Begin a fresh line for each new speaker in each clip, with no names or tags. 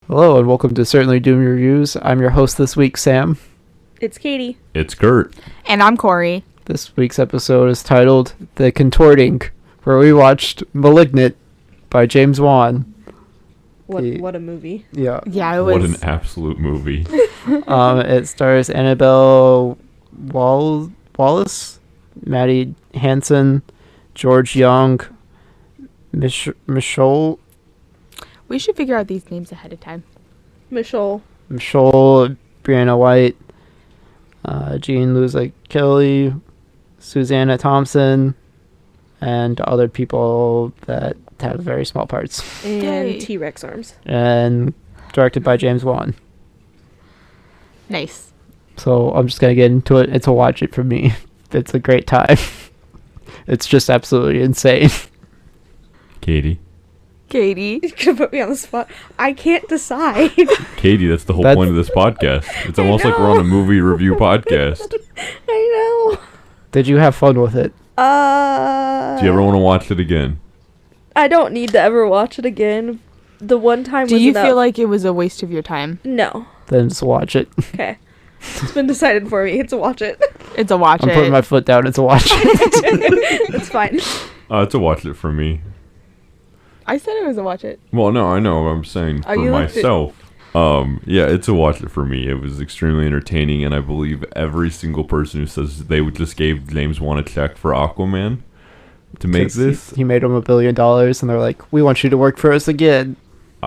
Hello and welcome to Certainly Doom Reviews. I'm your host this week, Sam.
It's Katie.
It's Kurt.
And I'm Corey.
This week's episode is titled The Contorting, where we watched Malignant by James Wan.
What a movie.
Yeah.
Yeah, it was.
What an absolute movie.
It stars Annabelle Wallace, Maddie Hansen, George Young, Michelle,
We should figure out these names ahead of time.
Michelle.
Brianna White, Jean Louisa Kelly, Susanna Thompson, and other people that have very small parts.
And
Yay.
T-Rex arms.
And directed by James Wan.
Nice.
So I'm just going to get into it. It's a watch it for me. It's a great time. It's just absolutely insane.
Katie.
Katie.
You could put me on the spot. I can't decide.
Katie, that's the whole
That's-
point of this podcast. It's
I
almost like we're on
know.
a movie review podcast.
I know.
Did you have fun with it?
Do you ever want to watch it again?
I don't need to ever watch it again. The one time
Do
was
you
enough.
feel like it was a waste of your time?
No.
Then just watch it.
Okay. It's been decided for me. It's a watch it.
It's a watch
I'm putting my foot down. It's a watch it.
It's fine.
It's a watch it for me.
I said it was a watch it.
Well, no, I know. I'm saying
Oh,
for
you looked at-
myself. Yeah, it's a watch it for me. It was extremely entertaining, and I believe every single person who says they would just gave James Wan a check for Aquaman to make
'Cause
this.
He made him $1 billion, and they're like, we want you to work for us again.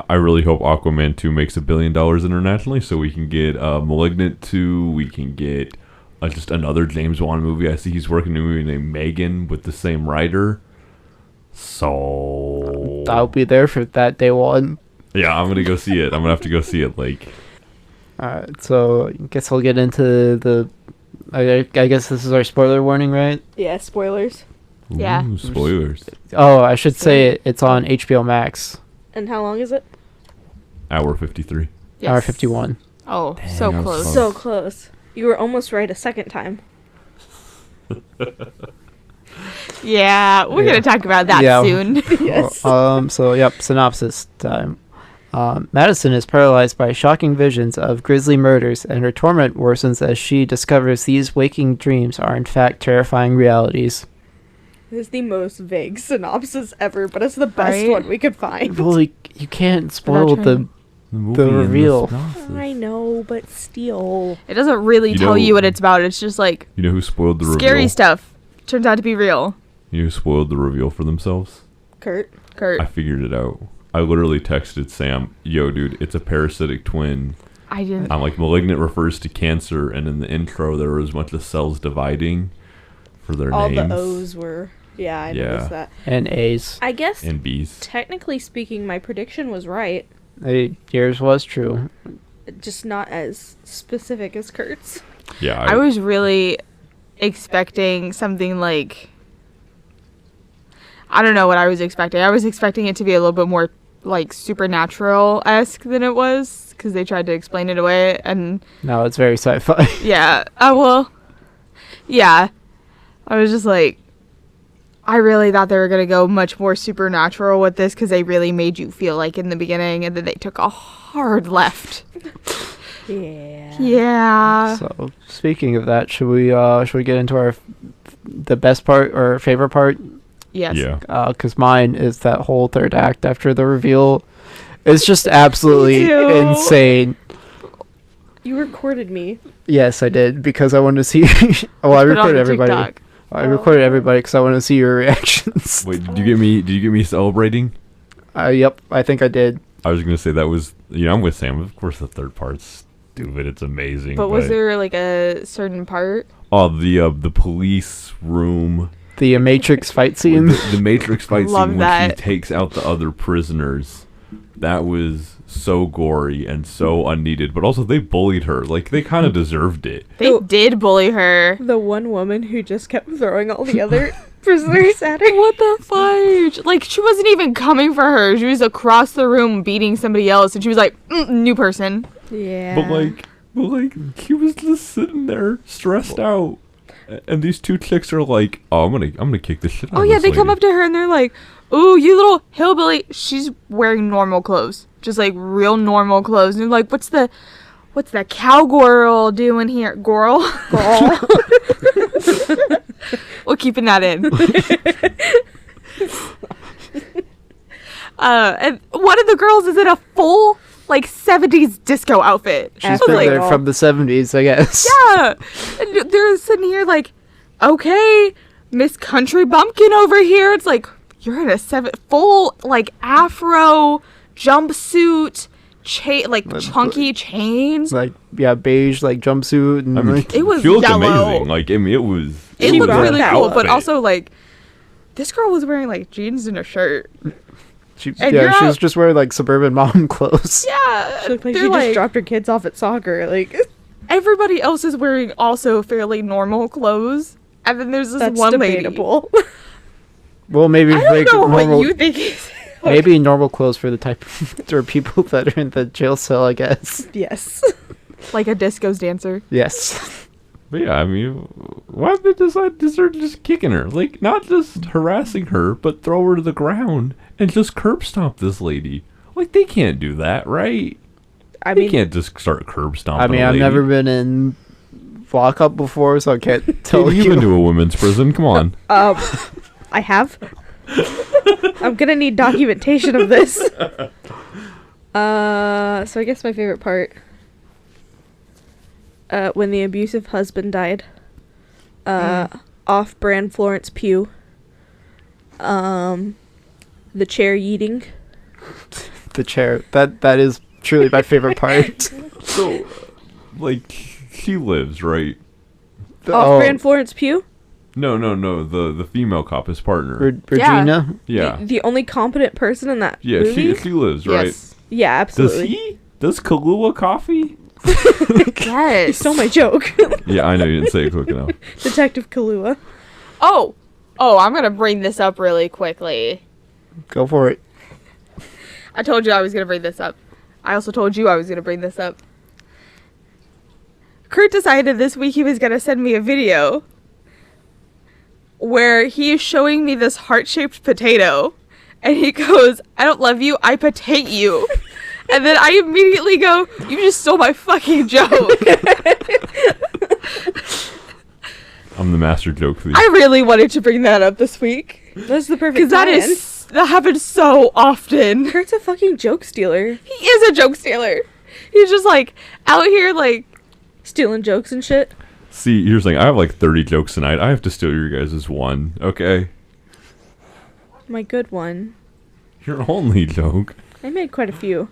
I really hope Aquaman 2 makes $1 billion internationally, so we can get Malignant 2. We can get just another James Wan movie. I see he's working on a movie named Megan with the same writer. So
I'll be there for that day one.
yeah, I'm gonna go see it. I'm gonna have to go see it. Like,
Alright, so I guess I'll get into the... I guess this is our spoiler warning, right?
Yeah, spoilers.
Yeah.
ooh, spoilers.
Oh, I should say it's on HBO Max.
And how long is it?
Hour 53.
Yes.
Hour 51.
Oh,
Dang,
so
I was
close.
close.
So close. You were almost right a second time.
Yeah, we're
Yeah.
going to talk about that
Yeah.
soon.
Yes.
Synopsis time. Madison is paralyzed by shocking visions of grisly murders, and her torment worsens as she discovers these waking dreams are in fact terrifying realities.
This is the most vague synopsis ever, but it's the best
Right?
one we could find.
Well, you can't spoil
trying-
the...
movie and
reveal.
synopsis.
I know, but still.
It doesn't really
You
tell
know-
you what it's about. It's just like
You know who spoiled the
scary
reveal?
stuff. Turns out to be real.
You know who spoiled the reveal for themselves?
Kurt.
Kurt.
I figured it out. I literally texted Sam, "Yo, dude, it's a parasitic twin."
I didn't.
I'm like, malignant refers to cancer, and in the intro there was a bunch of cells dividing for their
All
names.
the O's were... Yeah, I
Yeah.
noticed that.
And A's.
I guess,
and B's.
technically speaking, my prediction was right.
Yours was true.
Just not as specific as Kurt's.
Yeah,
I was really expecting something like... I don't know what I was expecting. I was expecting it to be a little bit more like supernatural-esque than it was, because they tried to explain it away, and
No, it's very sci-fi.
yeah. Yeah. I was just like, I really thought they were going to go much more supernatural with this, because they really made you feel like in the beginning, and then they took a hard left.
Yeah.
Yeah.
So, speaking of that, should we get into the best part or favorite part?
Yes.
yeah.
Because mine is that whole third act after the reveal. It's just absolutely
Me too.
insane.
You recorded me.
Yes, I did, because I wanted to see... well, I
Put it on
recorded everybody.
TikTok.
I recorded everybody because I wanted to see your reactions.
Wait, did you get me? Did you get me celebrating?
Yep, I think I did.
I was gonna say that was. I'm with Sam. Of course, the third part's stupid. It's amazing.
But was there like a certain part?
Oh, the police room.
The Matrix fight scene.
The Matrix fight
Love
scene when
that.
she takes out the other prisoners. That was so gory and so unneeded. But also, they bullied her. Like, they kind of deserved it.
They
Oh.
did bully her.
The one woman who just kept throwing all the other prisoners at her.
What the fudge? Like, she wasn't even coming for her. She was across the room beating somebody else, and she was like, new person.
Yeah.
But like, she was just sitting there, stressed out. And these two chicks are like, "Oh, I'm gonna kick this shit out."
Oh,
of
yeah,
this
they come
lady."
up to her, and they're like, ooh, you little hillbilly. She's wearing normal clothes. just like real normal clothes. And you're like, what's the cowgirl doing here? Girl. We're keeping that in. And one of the girls is in a full like 70s disco outfit.
She's been there from the 70s, I guess.
Yeah. And they're sitting here like, okay, Miss Country Bumpkin over here. It's like, you're in a full like afro jumpsuit, chunky chains.
Like, yeah, beige like jumpsuit. And
I mean,
it was
she looked
yellow.
amazing. Like, I mean, it was.
It
was
looked
an
really cool, but
outfit.
also like, this girl was wearing like jeans and a shirt.
She
And
was just wearing like suburban mom clothes.
Yeah,
She looked like
they're
she just dropped her kids off at soccer. Like,
everybody else is wearing also fairly normal clothes, and then there's this
that's
one
debatable.
Well, maybe
lady. I
like
don't know
normal,
what you think is.
maybe normal clothes for the type or people that are in the jail cell, I guess.
Yes.
Like a disco's dancer.
Yes.
But yeah, I mean, why did they decide to start just kicking her? Like, not just harassing her, but throw her to the ground and just curb stomp this lady. Like, they can't do that, right?
I
They
mean,
can't just start curb stomping.
I mean,
a
I've
lady.
never been in lockup before, so I can't tell
Katie,
you.
you've been to a women's prison. Come on.
I have. I'm gonna need documentation of this. So I guess my favorite part, when the abusive husband died, off-brand Florence Pugh, the chair yeeting.
The chair. That is truly my favorite part.
So, like, she lives, right?
Off-brand Florence Pugh,
No. The female cop, his partner.
Regina.
Yeah.
the only competent person in that
Yeah,
movie.
she lives, right?
Yes.
Yeah,
Does
absolutely.
he? Does Kahlua coffee?
Yes.
You stole my joke.
Yeah, I know you didn't say it quick enough.
Detective Kahlua.
Oh, I'm gonna bring this up really quickly.
Go for it.
I told you I was gonna bring this up. I also told you I was gonna bring this up. Kurt decided this week he was gonna send me a video where he is showing me this heart-shaped potato, and he goes, "I don't love you, I potate you." And then I immediately go, "You just stole my fucking joke."
I'm the master joke thief.
I really wanted to bring that up this week.
That's the perfect
Because that happens so often.
Kurt's a fucking joke stealer.
He is a joke stealer. He's just like out here like
Stealing jokes and shit.
See, here's the thing. I have like 30 jokes tonight. I have to steal your guys' one, okay?
My good one.
Your only joke.
I made quite a few.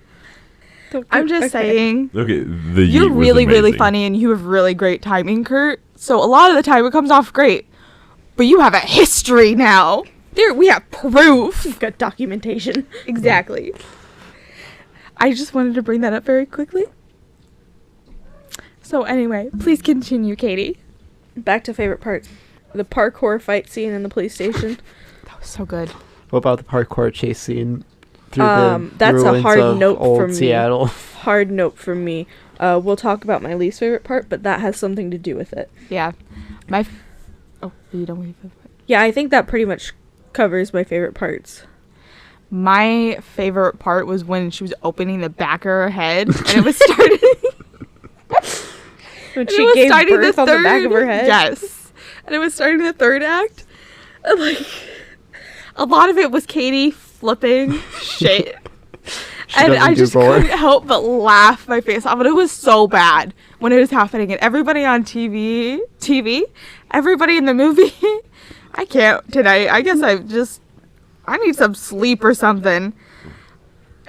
I'm just saying.
Okay, the
You're
yeet was
really, really
amazing.
funny and you have really great timing, Kurt. So a lot of the time it comes off great. But you have a history now. There we have proof.
We've got documentation.
Exactly. I just wanted to bring that up very quickly. So anyway, please continue, Katie.
Back to favorite parts. The parkour fight scene in the police station.
That was so good.
What about the parkour chase scene through
that's a
ruins
hard
of
note
old
from me.
Seattle?
Hard note from me. We'll talk about my least favorite part, but that has something to do with it.
Yeah. Oh, you don't want to.
Yeah, I think that pretty much covers my favorite parts.
My favorite part was when she was opening the back of her head and it was starting.
When
and
she
it was
gave
starting
birth on the back of her head.
Yes. And it was starting the third act. And like a lot of it was Katie flipping shit. And
doesn't
I
do
just
gore.
couldn't help but laugh my face off. But it was so bad when it was happening. And everybody on TV, everybody in the movie, I can't tonight. I guess I need some sleep or something.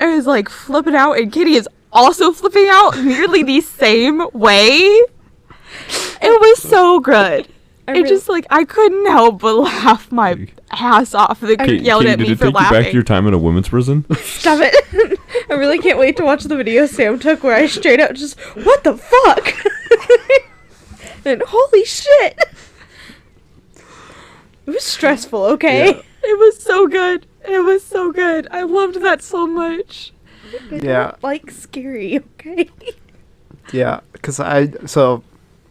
It was like flipping out, and Kitty is also flipping out nearly the same way. It was so good. It just like I couldn't help but laugh my ass off. They yelled
Katie,
at me
did it
for
take you back to
laughing.
your time in a women's prison?
Stop it. I really can't wait to watch the video Sam took where I straight up just, what the fuck? And holy shit. It was stressful, okay?
Yeah.
It was so good. It was so good. I loved that so much.
Yeah.
Like scary, okay?
Yeah, because I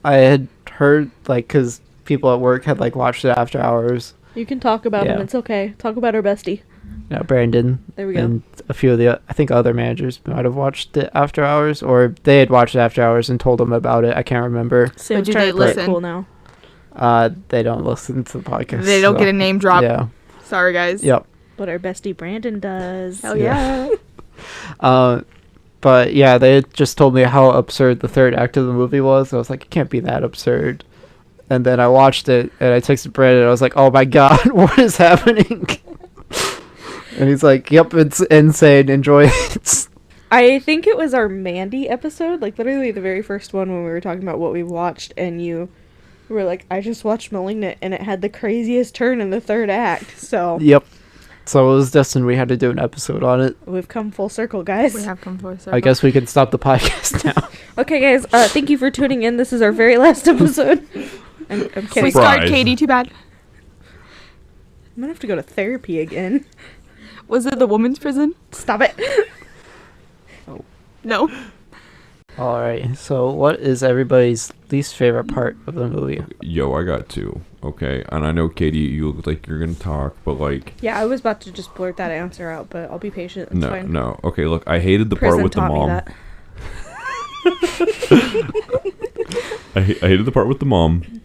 had heard, like, because people at work had, like, watched it after hours.
You can talk about him,
Yeah.
it's okay. Talk about our bestie.
Yeah, Brandon.
There we go.
And a few of the, I think, other managers might have watched it after hours, or they had watched it after hours and told them about it. I can't remember.
Sam's
do
trying
they
to play it
listen?
cool now.
They don't listen to the podcast.
They don't
so-
get a name drop.
Yeah.
Sorry, guys.
Yep.
But our bestie Brandon does.
Hell yeah.
But yeah, they had just told me how absurd the third act of the movie was. I was like, it can't be that absurd. And then I watched it, and I texted Brandon. I was like, oh my god, what is happening? And he's like, yep, it's insane. Enjoy it.
I think it was our Mandy episode, like literally the very first one when we were talking about what we watched, and you were like, I just watched Malignant, and it had the craziest turn in the third act. So
Yep. So it was destined we had to do an episode on it.
we've come full circle, guys.
We have come full circle.
I guess we can stop the podcast now.
Okay, guys, thank you for tuning in. This is our very last episode. I'm
We
kidding.
Surprise.
scarred Katie too bad.
I'm gonna have to go to therapy again.
Was it the woman's prison?
Stop it.
No.
All right. So what is everybody's least favorite part of the movie?
Yo, I got two. Okay, and I know Katie, you look like you're gonna talk, but like,
Yeah, I was about to just blurt that answer out, but I'll be patient. It's
no,
fine.
no. Okay, look, I hated the
Prison
part with the
taught me
mom.
that.
I hated the part with the mom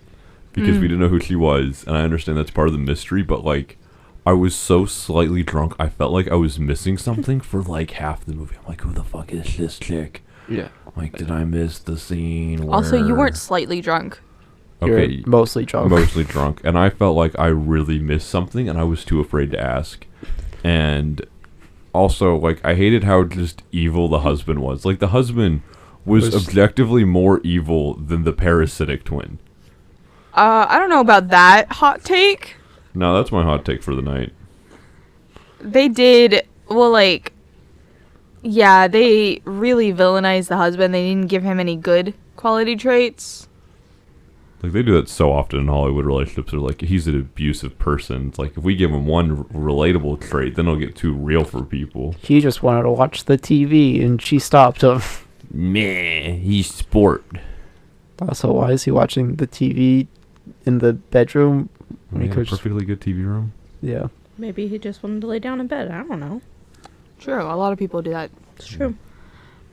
because we didn't know who she was, and I understand that's part of the mystery, but like, I was so slightly drunk, I felt like I was missing something for like half the movie. I'm like, who the fuck is this chick?
Yeah.
Like, did I miss the scene?
Also, you
where-
weren't slightly drunk.
You're
Okay,
mostly drunk.
mostly drunk, and I felt like I really missed something, and I was too afraid to ask. And also, like, I hated how just evil the husband was. Like, the husband was objectively more evil than the parasitic twin.
I don't know about that hot take.
No, that's my hot take for the night.
They did, well, like, yeah, they really villainized the husband. They didn't give him any good quality traits.
Like, they do that so often in Hollywood relationships. They're like, he's an abusive person. It's like, if we give him one relatable trait, then it'll get too real for people.
He just wanted to watch the TV, and she stopped him.
Meh, he's sport.
Also, why is he watching the TV in the bedroom?
We
He
have a
could just-
perfectly good TV room.
Yeah.
Maybe he just wanted to lay down in bed. I don't know.
True, a lot of people do that.
It's true.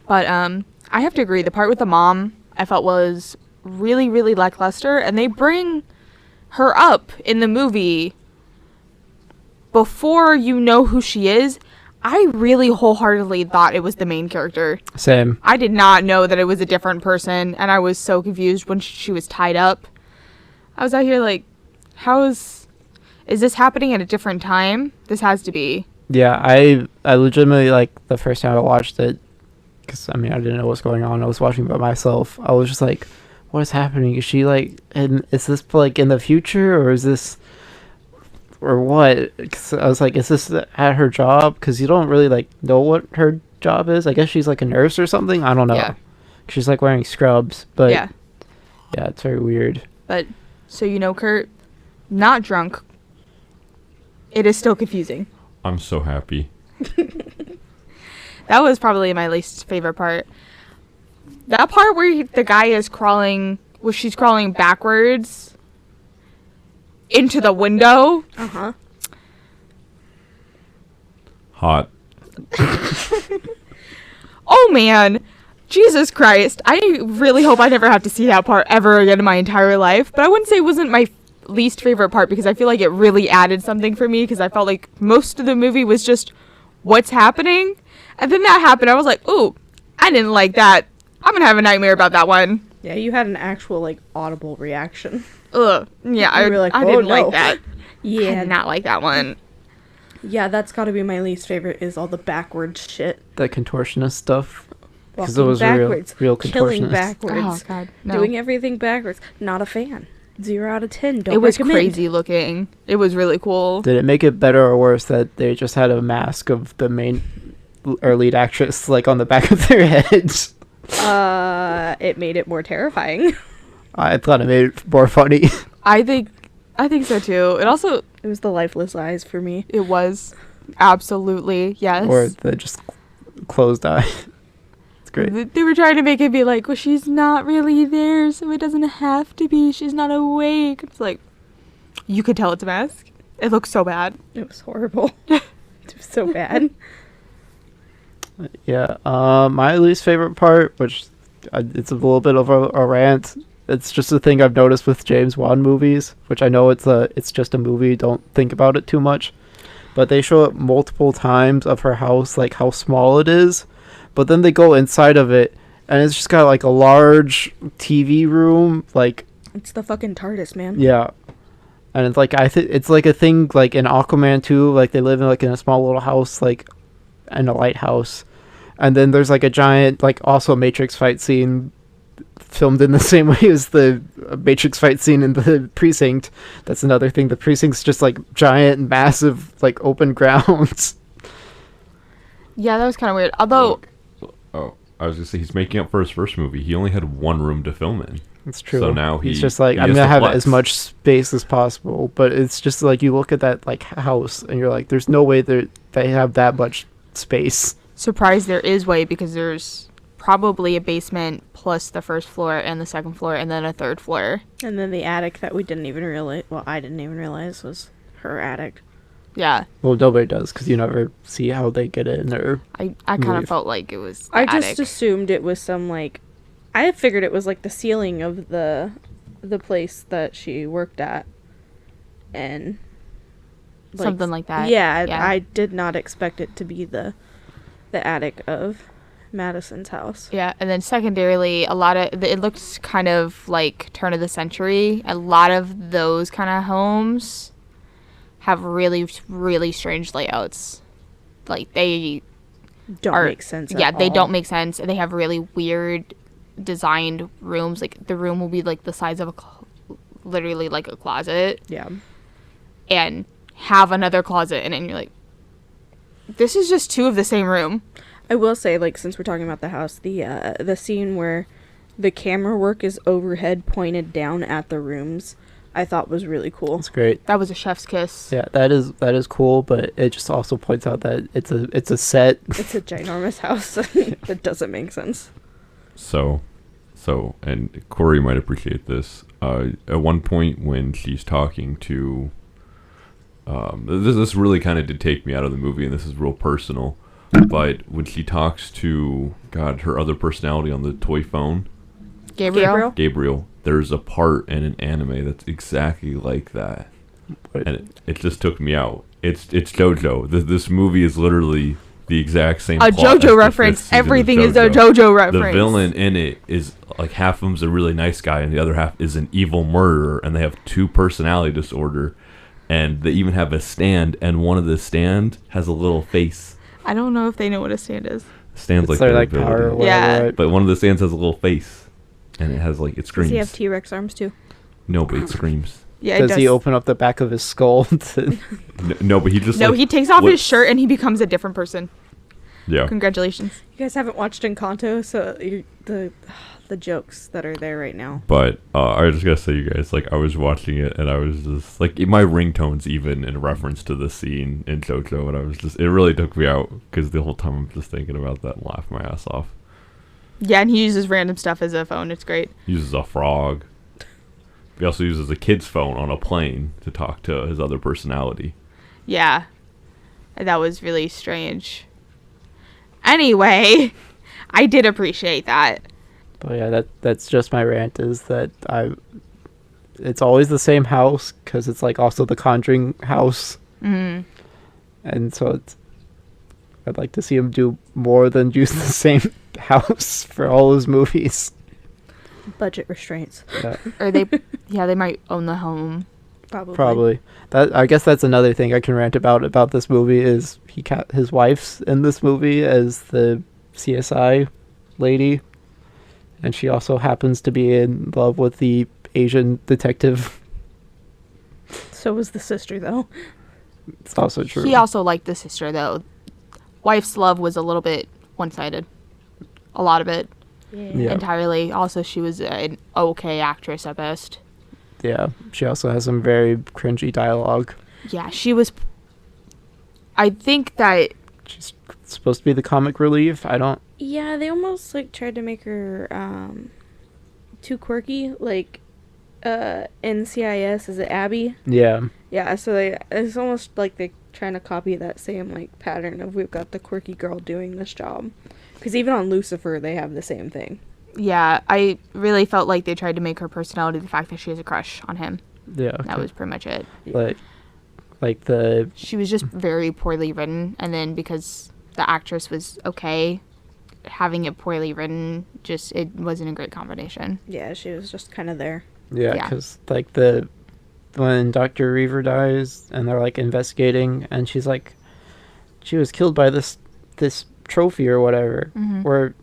But I have to agree. The part with the mom, I felt was really, really lackluster, and they bring her up in the movie before you know who she is. I really wholeheartedly thought it was the main character.
Same.
I did not know that it was a different person, and I was so confused when she was tied up. I was out here like, is this happening at a different time? This has to be.
Yeah, I legitimately, like, the first time I watched it, because, I mean, I didn't know what's going on. I was watching by myself. I was just like, what is happening? Is she, like, is this, like, in the future, or is this, or what? 'Cause I was like, is this at her job? Because you don't really, like, know what her job is. I guess she's, like, a nurse or something. I don't know.
Yeah.
She's, like, wearing scrubs, but,
Yeah.
yeah, it's very weird.
But, so you know, Kurt, not drunk. It is still confusing.
I'm so happy.
That was probably my least favorite part. That part where the guy is crawling, where she's crawling backwards into the window.
Uh-huh.
Hot.
Oh man, Jesus Christ. I really hope I never have to see that part ever again in my entire life. But I wouldn't say it wasn't my least favorite part, because I feel like it really added something for me, because I felt like most of the movie was just what's happening. And then that happened. I was like, ooh, I didn't like that. I'm going to have a nightmare about that one.
Yeah, you had an actual, like, audible reaction.
Ugh. Yeah,
You were like,
I
"Oh,
didn't
no."
like that. I
Yeah,
did not like that one.
yeah, that's got to be my least favorite, is all the backwards shit.
The contortionist stuff. Because
Walking
it was
backwards,
real
killing
contortionist.
backwards,
Oh, God. No.
doing everything backwards. Not a fan. 0 out of 10. Don't
It was
recommend.
crazy looking. It was really cool.
Did it make it better or worse that they just had a mask of the main or lead actress, like, on the back of their heads?
It made it more terrifying.
I thought it made it more funny.
I think so too. It also,
It was the lifeless eyes for me.
it was absolutely, yes.
Or the just closed eye. It's great.
They were trying to make it be like, well, she's not really there, so it doesn't have to be. She's not awake. It's like, you could tell it's a mask. It looks so bad.
It was horrible. It was so bad.
Yeah. My least favorite part, which it's a little bit of a rant. It's just a thing I've noticed with James Wan movies, which I know it's just a movie. Don't think about it too much. But they show it multiple times of her house, like how small it is. But then they go inside of it, and it's just got like a large TV room, like
It's the fucking TARDIS, man.
yeah. And it's like it's like a thing like in Aquaman 2, like they live in like in a small little house, like in a lighthouse. And then there's like a giant, like also Matrix fight scene filmed in the same way as the Matrix fight scene in the precinct. That's another thing. The precinct's just like giant, massive, like open grounds.
Yeah, that was kind of weird. Although,
Oh, I was gonna say he's making up for his first movie. He only had one room to film in.
It's true.
So now
he's
he-
just like,
he
I'm
has
gonna
to
have
flex.
as much space as possible. But it's just like you look at that like house and you're like, there's no way they have that much space.
surprised there is way, because there's probably a basement plus the first floor and the second floor and then a third floor.
And then the attic that we didn't even realize, well, I didn't even realize was her attic.
Yeah,
Well, nobody does because you never see how they get in or
I kind
Leave.
of felt like it was the
I
attic.
just assumed it was some, like, I had figured it was like the ceiling of the place that she worked at. And
Something like that.
Yeah,
Yeah.
I did not expect it to be the attic of Madison's house.
Yeah, and then secondarily, a lot of it looks kind of like turn of the century. A lot of those kind of homes have really, really strange layouts. Like they
Don't
are,
make sense at
yeah, they
all.
don't make sense. They have really weird designed rooms. Like the room will be like the size of literally like a closet,
Yeah.
and have another closet in it, and you're like, this is just two of the same room.
I will say, like, since we're talking about the house, the scene where the camera work is overhead pointed down at the rooms, I thought was really cool.
it's great.
That was a chef's kiss.
Yeah, that is cool, but it just also points out that it's a set.
It's a ginormous house. That doesn't make sense.
So, and Corey might appreciate this. At one point when she's talking to, this really kind of did take me out of the movie, and this is real personal. But when she talks to her other personality on the toy phone,
Gabriel?
Gabriel, there's a part in an anime that's exactly like that,
What?
and it just took me out. It's JoJo. This movie is literally the exact same.
A
plot as
JoJo
the
reference.
fifth season of
Everything is a JoJo reference.
The villain in it is like half of them's a really nice guy and the other half is an evil murderer, and they have two personality disorder, and they even have a stand, and one of the stand has a little face.
I don't know if they know what a stand is.
Stands
It's
like
their
their
like power or
ability.
whatever,
Yeah.
right?
But one of the stands has a little face, and it has like it
Does
screams.
he have T-Rex arms too?
No, but it screams.
Yeah, it
Does
does.
he open up the back of his skull?
No, but he just
No,
like,
he takes off
what-
his shirt and he becomes a different person.
Yeah.
Congratulations.
You guys haven't watched Encanto, so the jokes that are there right now.
But I just gotta say, you guys, like I was watching it and I was just like, my ringtone's even in reference to the scene in JoJo, and I was just, it really took me out because the whole time I'm just thinking about that and laughing my ass off.
Yeah, and he uses random stuff as a phone. It's great.
He uses a frog. He also uses a kid's phone on a plane to talk to his other personality.
Yeah. That was really strange. Anyway, I did appreciate that.
But yeah, that's just my rant. Is that it's always the same house because it's like also the Conjuring house,
Mm.
and so I'd like to see him do more than use the same house for all his movies.
Budget restraints,
Yeah,
Or they, yeah, they might own the home.
probably. That I guess that's another thing I can rant about this movie is his wife's in this movie as the CSI lady, and she also happens to be in love with the Asian detective.
So was the sister, though.
It's also true.
He also liked the sister, though. Wife's love was a little bit one-sided. A lot of it.
Yeah.
Entirely. Also, she was an okay actress at best.
Yeah, she also has some very cringy dialogue.
Yeah, she was... I think that...
She's supposed to be the comic relief. I don't...
Yeah, they almost like tried to make her too quirky. Like NCIS, is it Abby?
Yeah.
Yeah, so it's almost like they trying to copy that same like pattern of we've got the quirky girl doing this job. Because even on Lucifer, they have the same thing.
Yeah, I really felt like they tried to make her personality the fact that she has a crush on him.
Yeah. Okay.
That was pretty much it.
Like the
She was just very poorly written, and then because the actress was okay, having it poorly written, just it wasn't a great combination.
Yeah, she was just kind of there.
yeah,
Yeah.
because like when Dr. Reaver dies and they're like investigating and she's like, she was killed by this trophy or whatever.
Mhm.
We're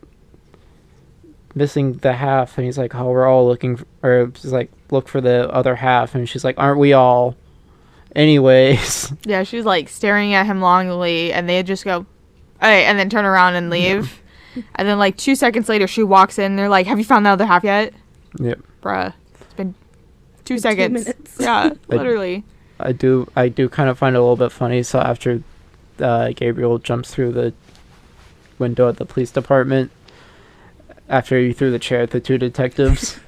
missing the half, and he's like, oh, we're all looking or she's like, look for the other half, and she's like, aren't we all? Anyways.
Yeah, she was like staring at him longingly, and they just go, "Hey," and then turn around and leave. And then like 2 seconds later, she walks in. They're like, "Have you found the other half yet?"
Yep.
Bruh, it's been 2
2
seconds.
minutes.
Yeah, literally.
I do kind of find it a little bit funny. So after Gabriel jumps through the window at the police department, after he threw the chair at the two detectives,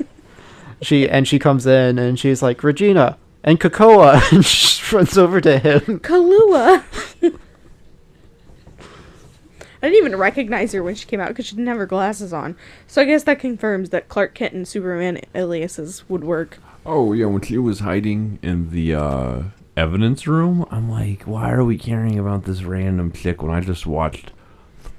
she comes in and she's like, Regina and Cocoa, and she runs over to him.
Kahlua! I didn't even recognize her when she came out because she didn't have her glasses on. So I guess that confirms that Clark Kent and Superman aliases would work.
Oh, yeah, when she was hiding in the evidence room, I'm like, why are we caring about this random chick when I just watched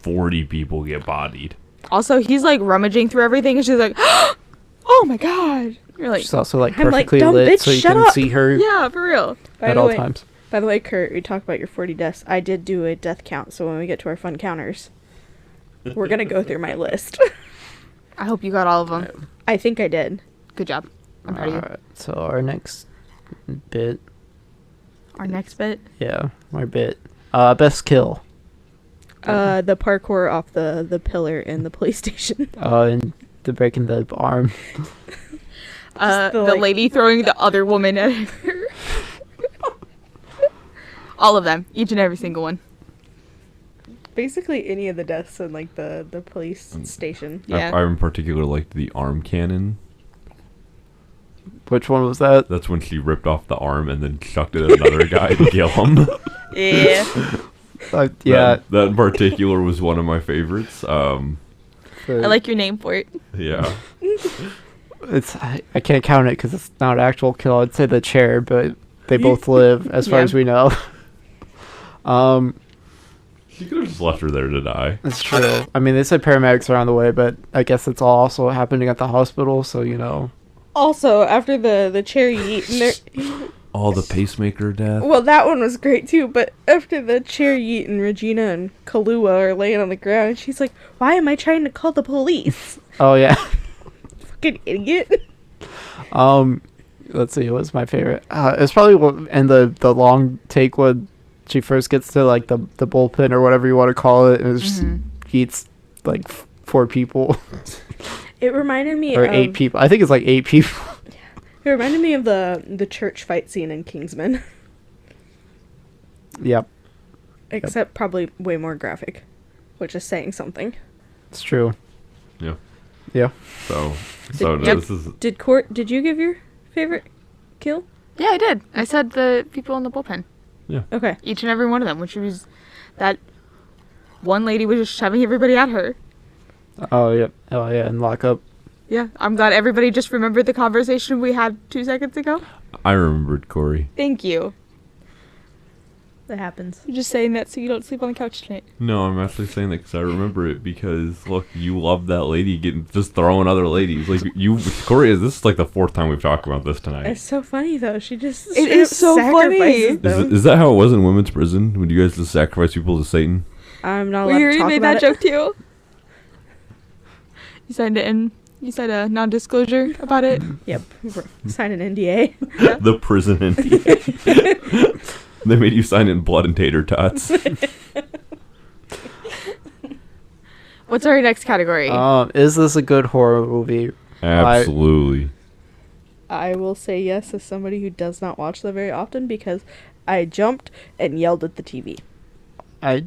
40 people get bodied?
Also, he's like rummaging through everything, and she's like, "Oh my god!" You're like,
She's also like
I'm like,
perfectly
"Dumb
lit,
bitch,
so you
shut
can
up."
see her
"Yeah, for real."
at all times.
By the way, Kurt, we talked about your 40 deaths. I did do a death count, so when we get to our fun counters, we're going to go through my list.
I hope you got all of them.
I think I did.
Good job. I'm proud of you.
Alright, so our next bit,
Our next bit.
yeah, our bit, best kill,
The parkour off the pillar in the police station.
and the breaking the arm.
the,
The
like-
lady throwing the other woman at her. All of them. Each and every single one.
Basically any of the deaths in like the police station.
Yeah.
I in particular liked the arm cannon.
Which one was that?
That's when she ripped off the arm and then chucked it at another guy to kill him.
Yeah.
Yeah,
That in particular was one of my favorites.
I like your name for it.
Yeah.
I can't count it because it's not an actual kill. I'd say the chair, but they both live as far
Yeah.
as we know.
She could have just left her there to die.
That's true. I mean, they said paramedics are on the way, but I guess it's all also happening at the hospital, so you know.
Also, after the chair yeet, and there,
Oh, the pacemaker death.
well, that one was great too. But after the chair yeet and Regina and Kahlua are laying on the ground, and she's like, "Why am I trying to call the police?
Oh yeah.
Fucking idiot!"
Let's see. What was my favorite? It's probably and the long take when she first gets to like the bullpen or whatever you want to call it, and it just eats like 4 people
It reminded me
or
of
8 people. I think it's like 8 people.
It reminded me of the church fight scene in Kingsman,
Yep,
except probably way more graphic, which is saying something.
it's true.
Yeah.
Yeah.
So
Yep.
this is
Did you give your favorite kill?
Yeah, I did. I said the people in the bullpen.
Okay.
Each and every one of them, which was that one lady was just shoving everybody at her.
Oh yeah. Oh yeah. And lock up.
Yeah, I'm glad everybody just remembered the conversation we had 2 seconds ago.
I remembered Corey.
Thank you.
That happens.
You're just saying that so you don't sleep on the couch tonight.
No, I'm actually saying that because I remember it because look, you love that lady just throwing other ladies. Like Corey, this is like the 4th time we've talked about this tonight.
It's so funny though. She just
It
straight
is
up
so funny.
sacrifices them.
Is that how it was in women's prison? When you guys just sacrifice people to Satan?
I'm not
We
allowed to
already
talk
made
about
that
it.
joke too. You signed it in. You said a non-disclosure about it.
Yep. Sign an NDA.
The prison NDA. They made you sign in blood and tater tots.
What's our next category?
Is this a good horror movie?
Absolutely.
I will say yes as somebody who does not watch them very often because I jumped and yelled at the TV.
I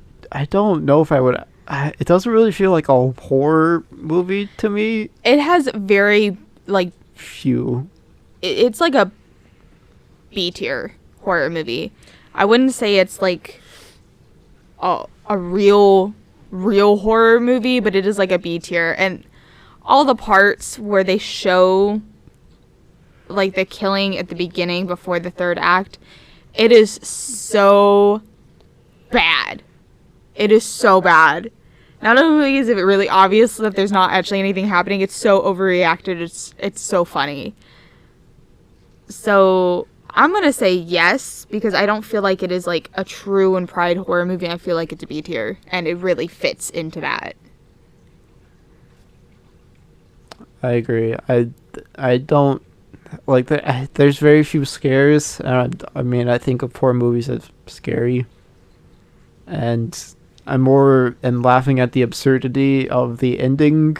don't know if I would. It doesn't really feel like a horror movie to me.
It has very, like,
Phew.
it's like a B tier horror movie. I wouldn't say it's like a real horror movie, but it is like a B tier. And all the parts where they show like the killing at the beginning before the third act, it is so bad. It is so bad. Not only is it really obvious that there's not actually anything happening, it's so overreacted. It's so funny. So I'm going to say yes, because I don't feel like it is like a true and pride horror movie. I feel like it's a B tier, and it really fits into that.
I agree. I don't like there's very few scares. I mean, I think of horror movies as scary, and I'm more laughing at the absurdity of the ending.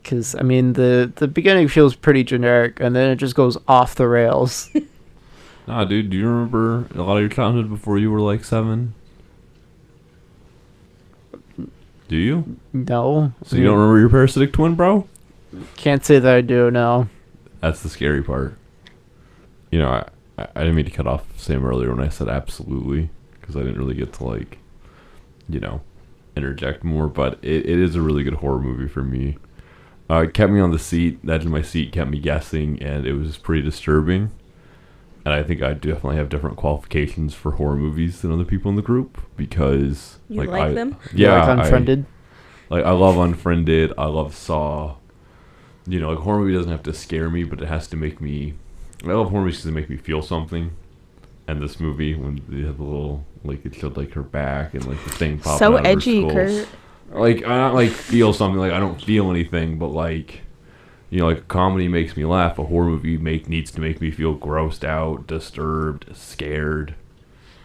Because I mean, the beginning feels pretty generic, and then it just goes off the rails.
Nah, dude, do you remember a lot of your childhood before you were like 7? Do you?
No.
So you don't remember your parasitic twin, bro?
Can't say that I do. No.
That's the scary part. You know, I didn't mean to cut off Sam earlier when I said absolutely, because I didn't really get to, like, you know, interject more, but it is a really good horror movie for me. It kept me on the seat. The edge of my seat kept me guessing, and it was pretty disturbing. And I think I definitely have different qualifications for horror movies than other people in the group, because
You like them?
Yeah,
like Unfriended.
I love Unfriended. I love Saw. You know, like, horror movie doesn't have to scare me, but it has to make me. I love horror movies because they make me feel something. And this movie, when they had the little, like, it showed like her back and like the thing popping
So
out
edgy,
of her skull.
Kurt.
Like, I don't like feel something. Like, I don't feel anything, but like, you know, like, a comedy makes me laugh. A horror movie needs to make me feel grossed out, disturbed, scared.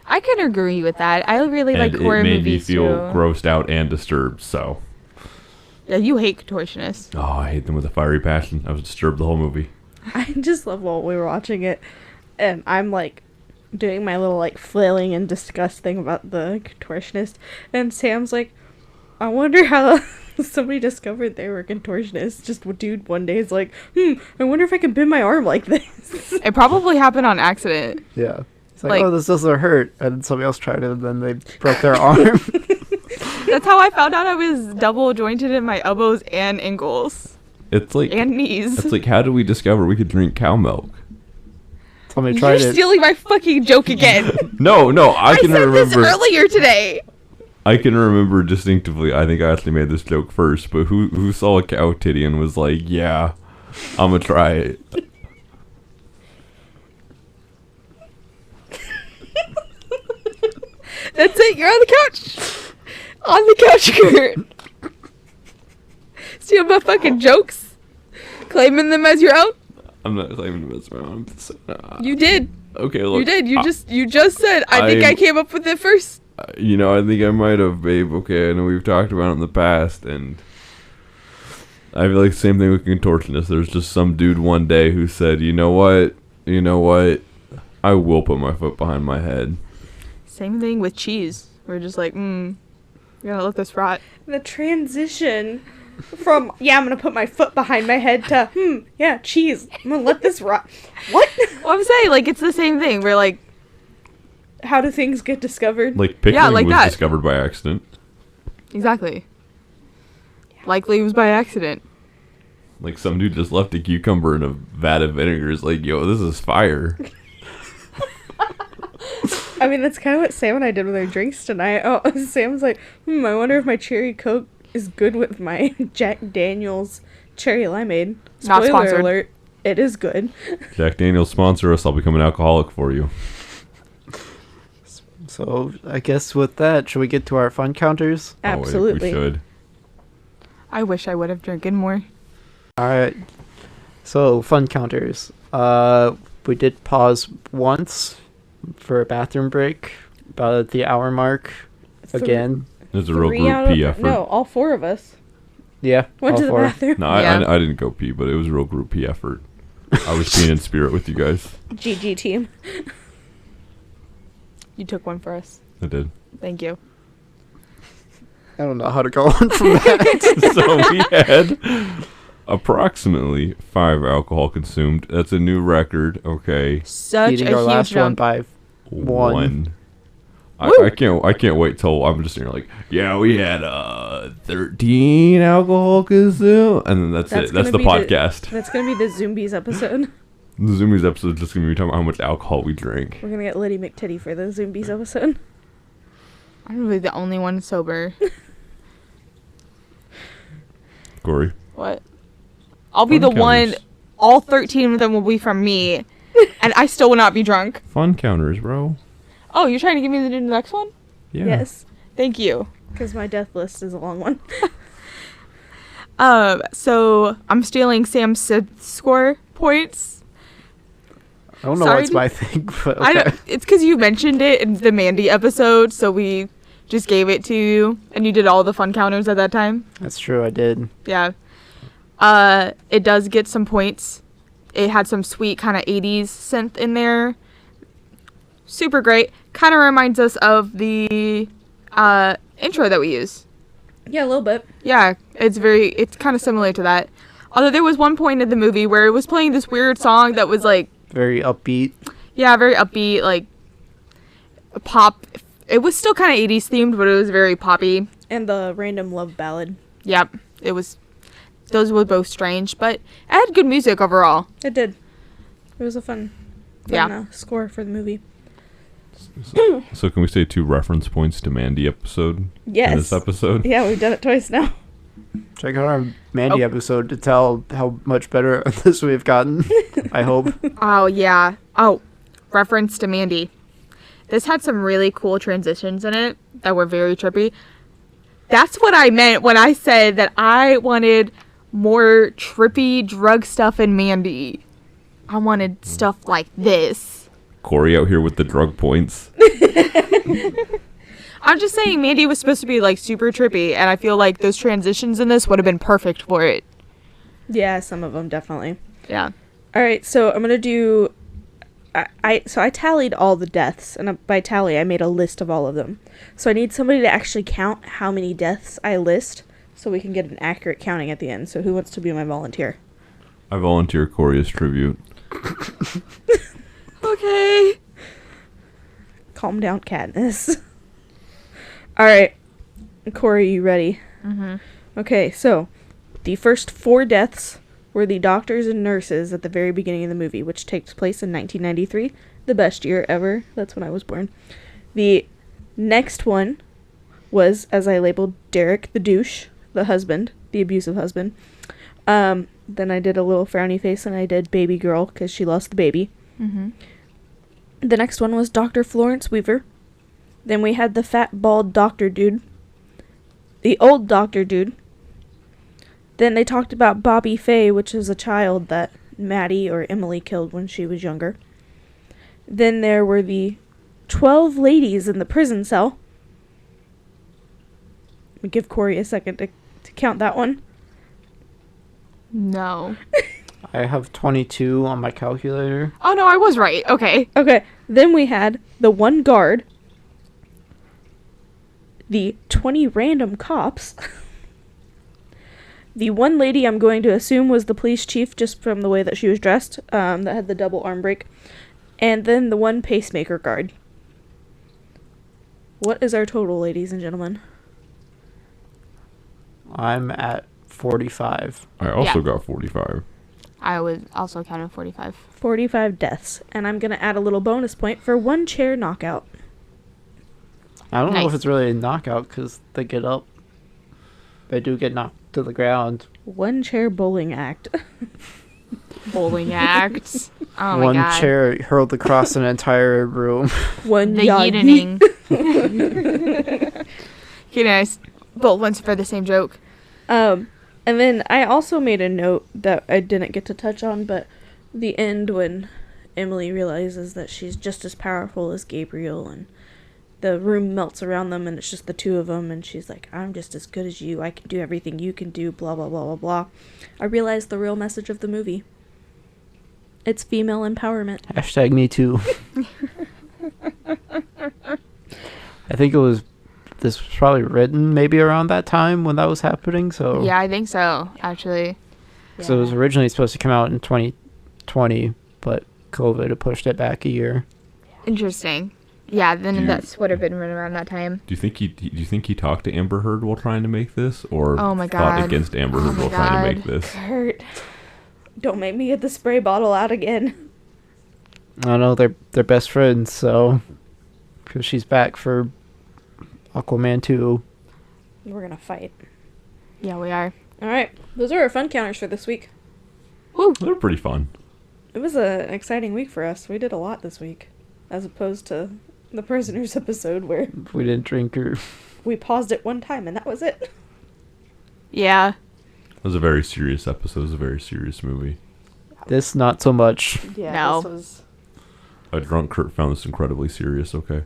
I can agree with that. I really like horror
it made
movies
me feel
too.
grossed out and disturbed. So,
Yeah, you hate contortionists.
oh, I hate them with a fiery passion. I was disturbed the whole movie.
I just love while we were watching it, and I'm like doing my little like flailing and disgust thing about the contortionist, and Sam's like, I wonder how somebody discovered they were contortionists. Just a dude one day is like, I wonder if I can bend my arm like this.
It probably happened on accident.
Yeah. It's like,
Like-
oh, this doesn't hurt, and then somebody else tried it, and then they broke their arm.
That's how I found out I was double jointed in my elbows and ankles
It's like,
and knees.
it's like, how did we discover we could drink cow milk?
Somebody
You're
tried it.
stealing my fucking joke again.
No, I can
said
remember.
this earlier today.
I can remember distinctively. I think I actually made this joke first, but who saw a cow titty and was like, "Yeah, I'm gonna try it."
That's it. You're on the couch. On the couch, Kurt. Stealing my fucking jokes. Claiming them as your own.
I'm not claiming this around.
You did.
Okay, look.
You did. You just said. I think I
I'm-
came up with it first.
You know, I think I might have, babe. Okay, I know we've talked about it in the past, and I feel like the same thing with contortionists. There's just some dude one day who said, you know what, I will put my foot behind my head.
Same thing with cheese. We're just like, you're gonna let this rot.
The transition from, I'm gonna put my foot behind my head to, yeah, cheese. I'm gonna let this rot. What?
Well, I'm saying, like, it's the same thing. We're like,
How do things get discovered?
Like, pickling
like
was
that.
discovered by accident.
exactly. Likely it was by accident.
Like, some dude just left a cucumber in a vat of vinegar. Is like, yo, this is fire.
I mean, that's kind of what Sam and I did with our drinks tonight. Oh, Sam was like, I wonder if my cherry Coke is good with my Jack Daniel's cherry limeade.
Not
Spoiler
sponsored.
alert, it is good.
Jack Daniels, sponsor us. I'll become an alcoholic for you.
So I guess with that, should we get to our fun counters?
Absolutely.
Oh, wait, we should.
I wish I would have drinking more.
All right. So fun counters. We did pause once for a bathroom break, about at the hour mark. Again,
There's a real
3
group
out of,
pee effort.
No, all 4 of us
yeah.
went
all
to the
four.
bathroom.
No,
Yeah.
I didn't go pee, but it was a real group pee effort. I was peeing in spirit with you guys.
GG team.
You took one for us.
I did.
Thank you.
I don't know how to go on from that.
So we had approximately 5 alcohol consumed. That's a new record. Okay.
Such
Beating
a
our
huge
last one
jump.
by One.
I can't wait till I'm just like, yeah, we had 13 alcohol consume, and then that's it. That's the podcast.
That's gonna be the Zombies episode.
The Zoomies episode is just gonna be talking about how much alcohol we drink.
We're gonna get Liddy McTitty for the Zombies episode.
I'm gonna be the only one sober.
Corey.
What? I'll be
Fun
the one.
counters.
All 13 of them will be from me, and I still will not be drunk.
Fun counters, bro.
Oh, you're trying to give me the next one?
Yeah.
Yes,
Thank you.
because my death list is a long one.
So I'm stealing Sam's score points.
I don't know
Sorry
what's
to-
my thing, but
I
okay.
don't, it's because you mentioned it in the Mandy episode, so we just gave it to you, and you did all the fun counters at that time.
That's true, I did.
Yeah. It does get some points. It had some sweet kind of 80s synth in there. Super great. Kind of reminds us of the intro that we use.
Yeah, a little bit.
Yeah, it's kind of similar to that. Although there was one point in the movie where it was playing this weird song that was like,
Very upbeat.
yeah, very upbeat, like pop. It was still kind of 80s themed, but it was very poppy.
And the random love ballad.
Yep, it was. Those were both strange, but it had good music overall.
It did. It was a fun
Yeah.
score for the movie.
So can we say 2 reference points to Mandy episode?
Yes.
In this episode?
Yeah, we've done it twice now.
Check out our Mandy
Oh.
episode to tell how much better this we've gotten. I hope.
Oh, yeah. Oh, reference to Mandy. This had some really cool transitions in it that were very trippy. That's what I meant when I said that I wanted more trippy drug stuff in Mandy. I wanted stuff like this.
Corey out here with the drug points.
I'm just saying Mandy was supposed to be like super trippy, and I feel like those transitions in this would have been perfect for it.
Yeah, some of them definitely.
Yeah.
All right, so I'm gonna do. I tallied all the deaths, and by tally I made a list of all of them. So I need somebody to actually count how many deaths I list, so we can get an accurate counting at the end. So who wants to be my volunteer?
I volunteer Corey as tribute.
Okay.
Calm down, Katniss. All right, Corey, you ready?
Mm-hmm.
Okay, so the first 4 deaths were the doctors and nurses at the very beginning of the movie, which takes place in 1993, the best year ever. That's when I was born. The next one was, as I labeled, Derek the douche, the husband, the abusive husband. Then I did a little frowny face and I did baby girl because she lost the baby.
Mm-hmm.
The next one was Dr. Florence Weaver. Then we had the fat, bald doctor dude. The old doctor dude. Then they talked about Bobby Faye, which is a child that Maddie or Emily killed when she was younger. Then there were the 12 ladies in the prison cell. Let me give Corey a second to count that one.
No.
I have 22 on my calculator.
Oh, no, I was right. Okay.
Okay, then we had the one guard, the 20 random cops, the one lady I'm going to assume was the police chief just from the way that she was dressed, that had the double arm break, and then the one pacemaker guard. What is our total, ladies and gentlemen?
I'm at 45.
I also
Yeah.
got 45.
I was also counted 45.
45 deaths, and I'm going to add a little bonus point for one chair knockout.
I don't know if
Nice.
it's really a knockout because they get up. They do get knocked to the ground.
One chair bowling act.
Bowling acts. Oh my
One
god.
chair hurled across an entire room.
One
The
yeeting.
yeeting. You guys both went for the same joke.
And then I also made a note that I didn't get to touch on, but the end when Emily realizes that she's just as powerful as Gabriel, and the room melts around them and it's just the two of them, and she's like, I'm just as good as you, I can do everything you can do, blah blah blah blah blah. I realized the real message of the movie. It's female empowerment.
Hashtag me too. I think this was probably written maybe around that time when that was happening. So
Yeah, I think so, actually.
So it was originally supposed to come out in 2020, but COVID had pushed it back a year.
Interesting. Yeah, then that would have been right around that time.
Do you think he talked to Amber Heard while trying to make this, or
Oh my
fought
God.
against Amber Heard
Oh my
while trying to make
God.
this?
Kurt, don't make me get the spray bottle out again.
I don't know, they're best friends, so because she's back for Aquaman 2.
We're gonna fight.
Yeah, we are.
All right, those are our fun counters for this week.
They're pretty fun.
It was an exciting week for us. We did a lot this week, as opposed to the Prisoners episode where
We didn't drink or
we paused it one time and that was it.
Yeah.
It was a very serious episode. It was a very serious movie.
this, not so much.
Yeah,
No.
this was.
A drunk Kurt found this incredibly serious. Okay,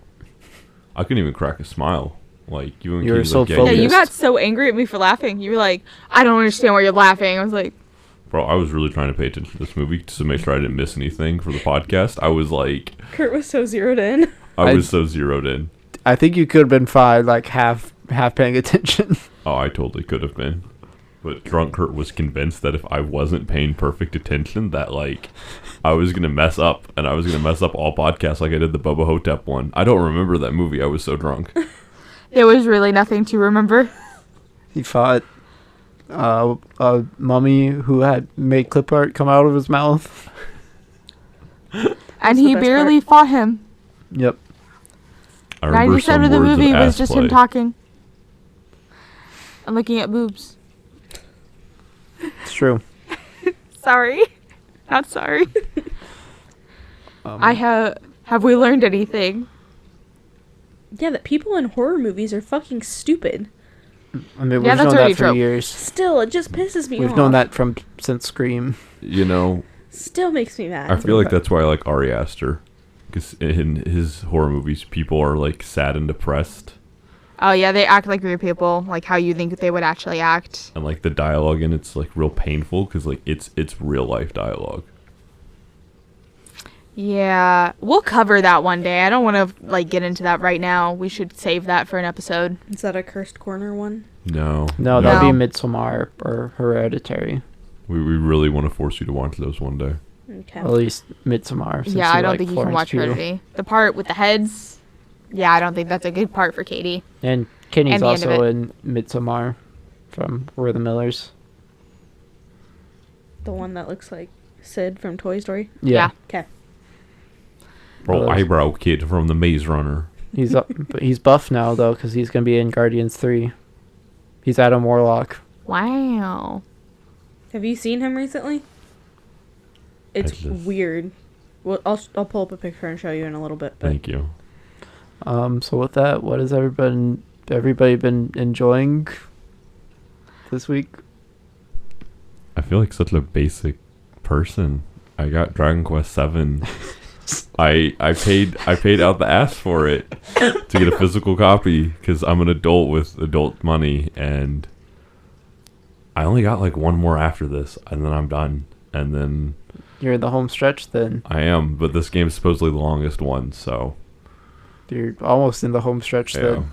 I couldn't even crack a smile. Like you and
You were
Katie,
so
like,
Yeah,
focused.
you got so angry at me for laughing. You were like, I don't understand why you're laughing. I was like,
Bro, I was really trying to pay attention to this movie to make sure I didn't miss anything for the podcast. I was like,
Kurt was so zeroed in.
I was so zeroed in.
I think you could have been fine, like half paying attention.
Oh, I totally could have been. But drunk Kurt was convinced that if I wasn't paying perfect attention, that like I was gonna mess up, and I was gonna mess up all podcasts like I did the Bubba Hotep one. I don't remember that movie. I was so drunk.
there was really nothing to remember.
He fought a mummy who had made clip art come out of his mouth.
And
the
he
best
barely fought him.
Yep.
I remember
90%
some
of the
words
movie was
ass
just
play.
him talking. And looking at boobs.
It's true.
Sorry. Not sorry.
Um,
Have we learned anything?
Yeah, that people in horror movies are fucking stupid.
I mean,
Yeah,
we've
that's
known
already
that for
trope.
years.
Still, it just pisses me off.
We've known that since Scream.
You know,
Still makes me mad.
I feel like that's why I like Ari Aster, because in his horror movies, people are like sad and depressed,
Oh yeah, they act like real people, like how you think they would actually act.
and like the dialogue in it's like real painful because like it's real life dialogue.
Yeah, we'll cover that one day. I don't want to like get into that right now. We should save that for an episode.
Is that a Cursed Corner one?
No,
No, that'd
No.
be Midsommar or Hereditary.
we really want to force you to watch those one day.
Okay.
At least Midsommar. since
Yeah, I don't
like
think you can
Florence
watch
Pugh.
Heredity. The part with the heads. Yeah, I don't think that's a good part for Katie.
And Kenny's
And the end of
also
it.
in Midsommar from We're the Millers.
The one that looks like Sid from Toy Story?
Yeah.
Okay.
Bro,
Well,
eyebrow kid from the Maze Runner.
He's up, but he's buff now though because he's gonna be in Guardians 3. He's Adam Warlock.
Wow.
Have you seen him recently? It's
just-
weird. Well, I'll pull up a picture and show you in a little bit. But
Thank you.
So with that, what has everybody been enjoying this week?
I feel like such a basic person. I got Dragon Quest 7. I paid out the ass for it to get a physical copy because I'm an adult with adult money, and I only got like one more after this, and then I'm done. And then
You're in the home stretch then.
I am, but this game is supposedly the longest one, so
You're almost in the home stretch
yeah.
then.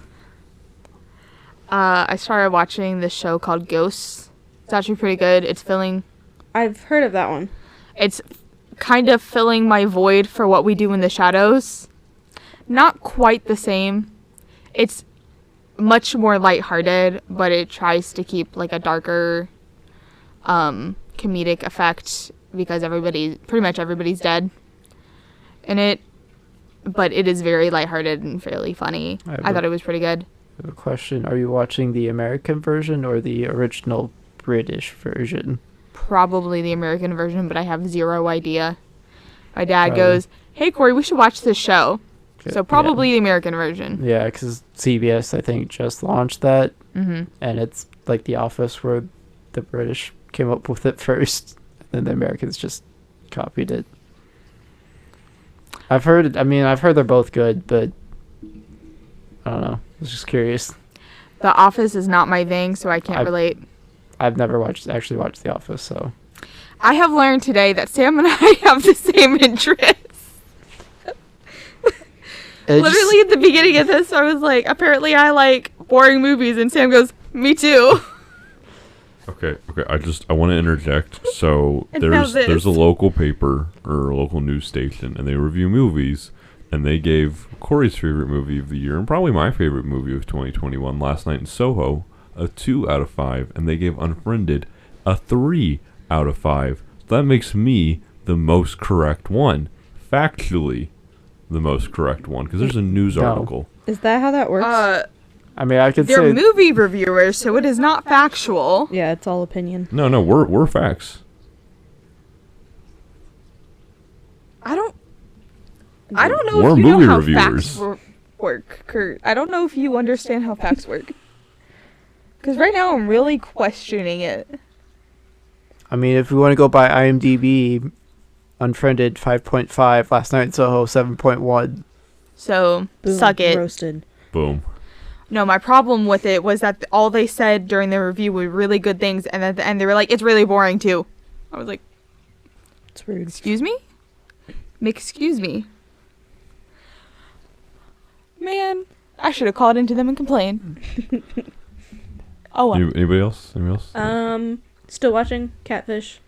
I started watching this show called Ghosts. It's actually pretty good. It's
I've heard of that one.
It's kind of filling my void for What We Do in the Shadows. Not quite the same. It's much more lighthearted, but it tries to keep like a darker comedic effect because pretty much everybody's dead in it. But it is very lighthearted and fairly funny. I thought it was pretty good.
I have a question. Are you watching the American version or the original British version?
Probably the American version, but I have zero idea. My dad
Probably.
goes, "Hey Corey, we should watch this show." So
Yeah.
probably the American version.
Yeah, because CBS, I think, just launched that.
hmm
And it's like The Office where the British came up with it first. And the Americans just copied it. I've heard they're both good, but I don't know. I was just curious.
The Office is not my thing, so I can't
I've-
relate.
I've never actually watched The Office, so.
I have learned today that Sam and I have the same interests. Literally at the beginning of this, I was like, apparently I like boring movies, and Sam goes, "Me too."
Okay. I want to interject. So
And now
there's a
this.
local paper or a local news station, and they review movies. and they gave Corey's favorite movie of the year, and probably my favorite movie of 2021, Last Night in Soho, a 2 out of 5, and they gave Unfriended a 3 out of 5. That makes me the most correct one. Factually, the most correct one, because there's a news
No.
article.
Is that how that works?
I mean, I could
They're
say
movie reviewers, so it is not factual.
Yeah, it's all opinion.
No, we're facts.
I don't know
We're
if you know
movie
how
reviewers.
facts work, Kurt. I don't know if you understand how facts work. Because right now I'm really questioning it.
I mean, if we want to go by IMDb, Unfriended 5.5, Last Night in Soho 7.1.
So,
Boom,
suck it.
Roasted.
Boom.
No, my problem with it was that all they said during the review were really good things, and at the end they were like, it's really boring too. I was like,
It's rude.
excuse me? Excuse me. Man, I should have called into them and complained. Oh well.
Anybody else? Anybody else?
Still watching Catfish.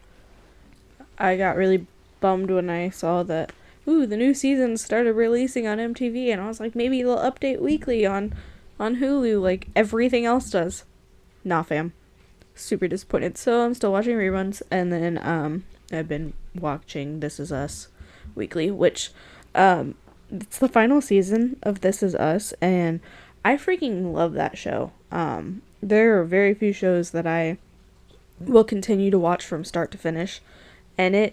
I got really bummed when I saw that, the new season started releasing on MTV, and I was like, maybe they'll update weekly on Hulu like everything else does. Nah, fam. Super disappointed. So I'm still watching reruns, and then I've been watching This Is Us weekly, which it's the final season of This Is Us, and I freaking love that show. There are very few shows that I will continue to watch from start to finish, and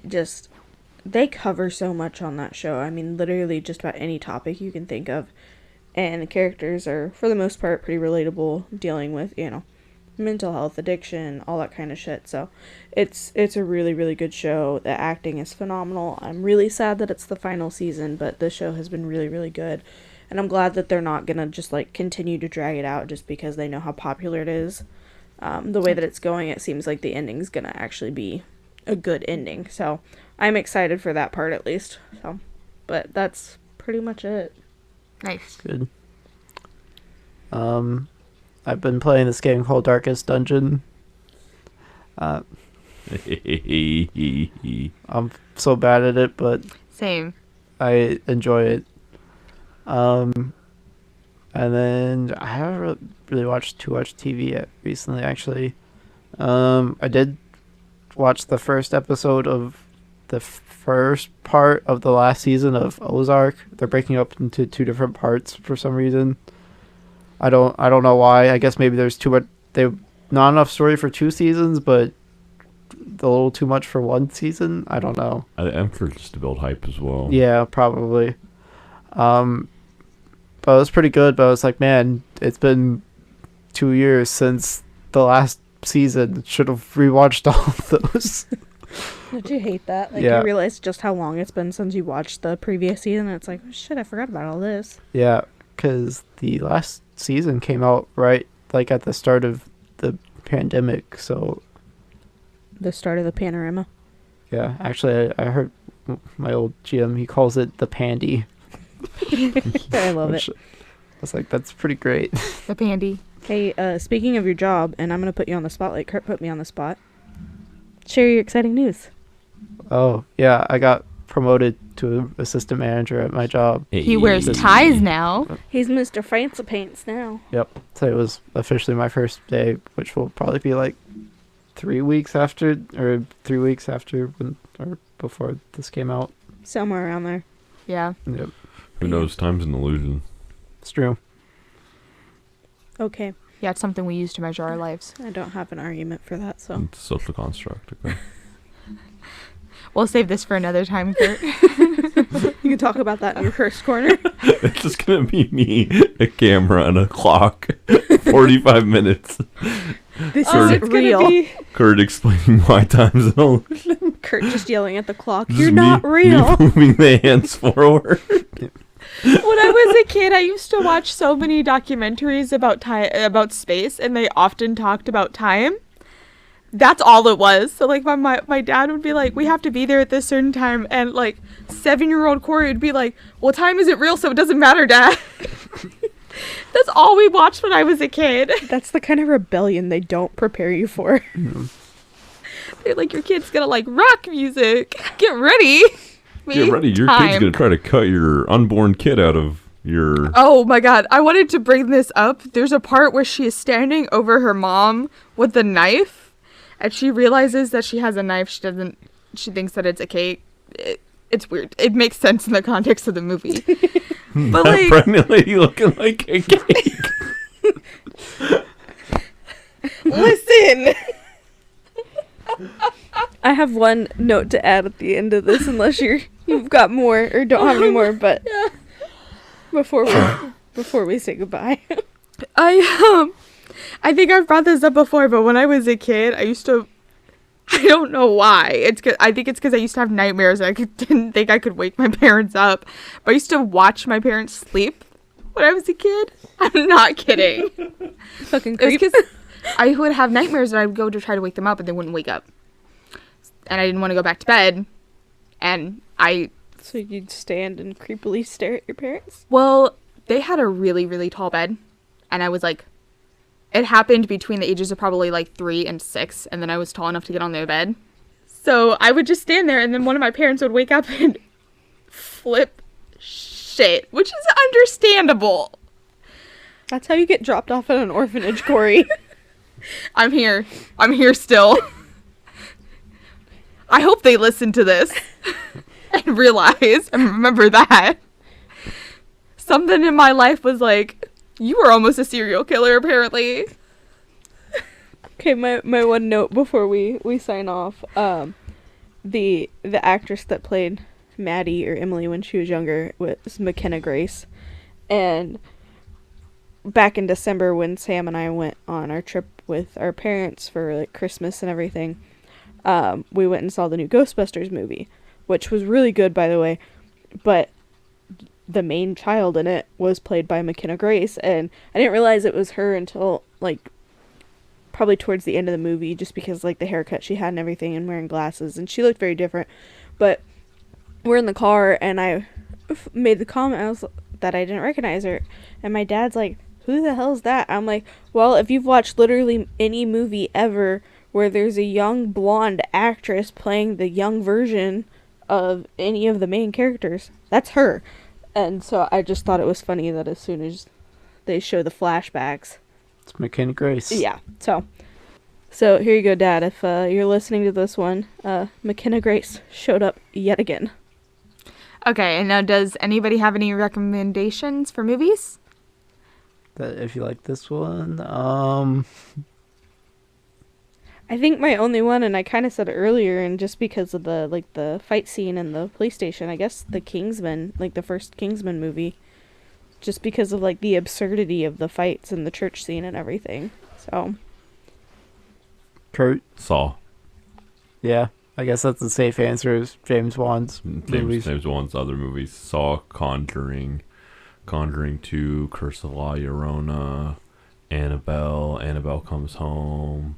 they cover so much on that show. I mean, literally just about any topic you can think of, and the characters are, for the most part, pretty relatable, dealing with, mental health, addiction, all that kind of shit. So it's a really, really good show. The acting is phenomenal. I'm really sad that it's the final season, but the show has been really, really good. And I'm glad that they're not gonna just continue to drag it out just because they know how popular it is. The way that it's going, it seems like the ending's gonna actually be a good ending. So I'm excited for that part at least. So, but that's pretty much it.
Nice.
Good. I've been playing this game called Darkest Dungeon. I'm so bad at it, but
Same.
I enjoy it. And then I haven't really watched too much TV yet recently, actually. I did watch the first episode of the first part of the last season of Ozark. They're breaking up into 2 different parts for some reason. I don't know why. I guess maybe there's too much. Not enough story for 2 seasons, but a little too much for 1 season. I don't know.
I'm for just to build hype as well.
Yeah, probably. But it was pretty good. But I was like, man, it's been 2 years since the last season. Should have rewatched all of those.
Did you hate that?
Yeah.
You realize just how long it's been since you watched the previous season, and it's like, shit, I forgot about all this.
Yeah, because the last season came out right at the start of the pandemic. So
The start of the panorama.
yeah, actually, I heard my old GM, he calls it the pandy.
I love it.
I was like, that's pretty great.
The pandy.
Hey, speaking of your job, and I'm going to put you on the spotlight. Kurt put me on the spot. Share your exciting news.
Oh, yeah, I got promoted to assistant manager at my job.
He wears ties now.
He's Mr. Fancy Pants now.
Yep. So it was officially my first day, which will probably be 3 weeks after, or before this came out.
Somewhere around there.
Yeah.
Yep.
Who knows? Time's an illusion.
It's true.
Okay.
Yeah, it's something we use to measure our lives.
I don't have an argument for that, so.
It's a social construct. Okay.
We'll save this for another time, Kurt.
You can talk about that in your first corner.
It's just gonna be me, a camera, and a clock. 45 minutes.
This
Kurt-
isn't real.
Kurt explaining why time's an illusion.
Kurt just yelling at the clock.
Just
You're
me-
not real.
Me moving the hands forward.
When I was a kid, I used to watch so many documentaries about time, about space, and they often talked about time. That's all it was. So my dad would be like, we have to be there at this certain time, and 7-year-old Corey would be like, well, time isn't real, so it doesn't matter, Dad. That's all we watched when I was a kid.
That's the kind of rebellion they don't prepare you for.
They're like, your kid's gonna like rock music. Get ready. me
Get ready. Your kid's going to try to cut your unborn kid out of your...
Oh my god, I wanted to bring this up. There's a part where she is standing over her mom with a knife, and she realizes that she has a knife. She thinks that it's a cake. It's weird. It makes sense in the context of the movie. But
that pregnant lady looking like a cake.
Listen.
I have one note to add at the end of this, unless you've got more or don't have any more. But before we say goodbye,
I think I've brought this up before, but when I was a kid, I don't know why. I think it's because I used to have nightmares and didn't think I could wake my parents up. But I used to watch my parents sleep when I was a kid. I'm not kidding.
fucking
It was
creep.
because I would have nightmares and I would go to try to wake them up and they wouldn't wake up. And I didn't want to go back to bed. And
So you'd stand and creepily stare at your parents?
well, they had a really, really tall bed. And I was like, it happened between the ages of probably like 3 and 6. And then I was tall enough to get on their bed. So I would just stand there and then one of my parents would wake up and flip shit, which is understandable.
That's how you get dropped off at an orphanage, Corey.
I'm here. I'm here still. I hope they listen to this and realize and remember that. Something in my life was like, you were almost a serial killer, apparently.
Okay, my one note before we sign off. The actress that played Maddie or Emily when she was younger was McKenna Grace. And back in December when Sam and I went on our trip with our parents for like Christmas and everything, we went and saw the new Ghostbusters movie, which was really good, by the way. But the main child in it was played by McKenna Grace, and I didn't realize it was her until like probably towards the end of the movie, just because like the haircut she had and everything, and wearing glasses, and she looked very different. But we're in the car and I made the comment that I didn't recognize her, and my dad's like, who the hell is that? I'm like, well, if you've watched literally any movie ever where there's a young blonde actress playing the young version of any of the main characters, that's her. And so I just thought it was funny that as soon as they show the flashbacks,
It's McKenna Grace.
yeah. So here you go, Dad. If you're listening to this one, McKenna Grace showed up yet again.
Okay, and now does anybody have any recommendations for movies?
That if you like this one,
I think my only one, and I kind of said it earlier, and just because of the fight scene in the police station, I guess the Kingsman, like the first Kingsman movie, just because of like the absurdity of the fights and the church scene and everything. So
Kurt.
Saw.
Yeah, I guess that's the safe answer. Is James Wan's movies.
James Wan's other movies. Saw, Conjuring, Conjuring 2, Curse of La Llorona, Annabelle Comes Home,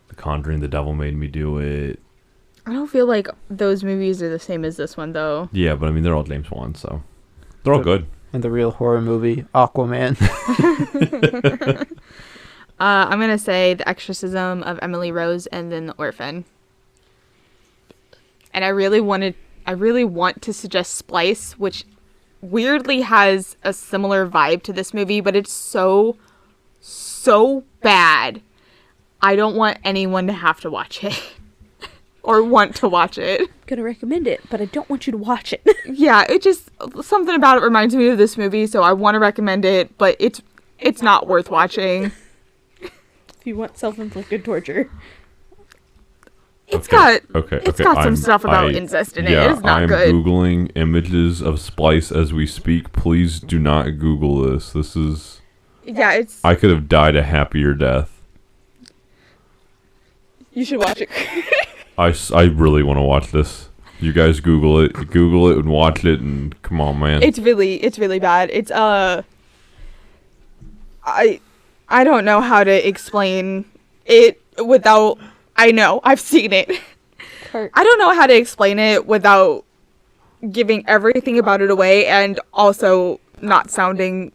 The Conjuring, The Devil Made Me Do It.
I don't feel like those movies are the same as this one, though.
Yeah, but I mean, they're all James Wan, so they're all good.
And the real horror movie, Aquaman.
I'm going to say The Exorcism of Emily Rose and then The Orphan. And I really want to suggest Splice, which weirdly has a similar vibe to this movie, but it's so bad. I don't want anyone to have to watch it. Or want to watch it.
gonna recommend it, but I don't want you to watch it.
Yeah, it just, something about it reminds me of this movie, so I want to recommend it, but it's not worth watching.
If you want self-inflicted torture.
It's got some
I'm-
stuff about incest in it.
Yeah,
It's not
I'm
good.
Googling images of Splice as we speak. Please do not Google this. This is...
Yeah, it's...
I could have died a happier death.
You should watch it.
I really want to watch this. You guys Google it and watch it, and come on, man.
It's really bad. It's I don't know how to explain it without... I know, I've seen it.
Kurt.
I don't know how to explain it without giving everything about it away and also not sounding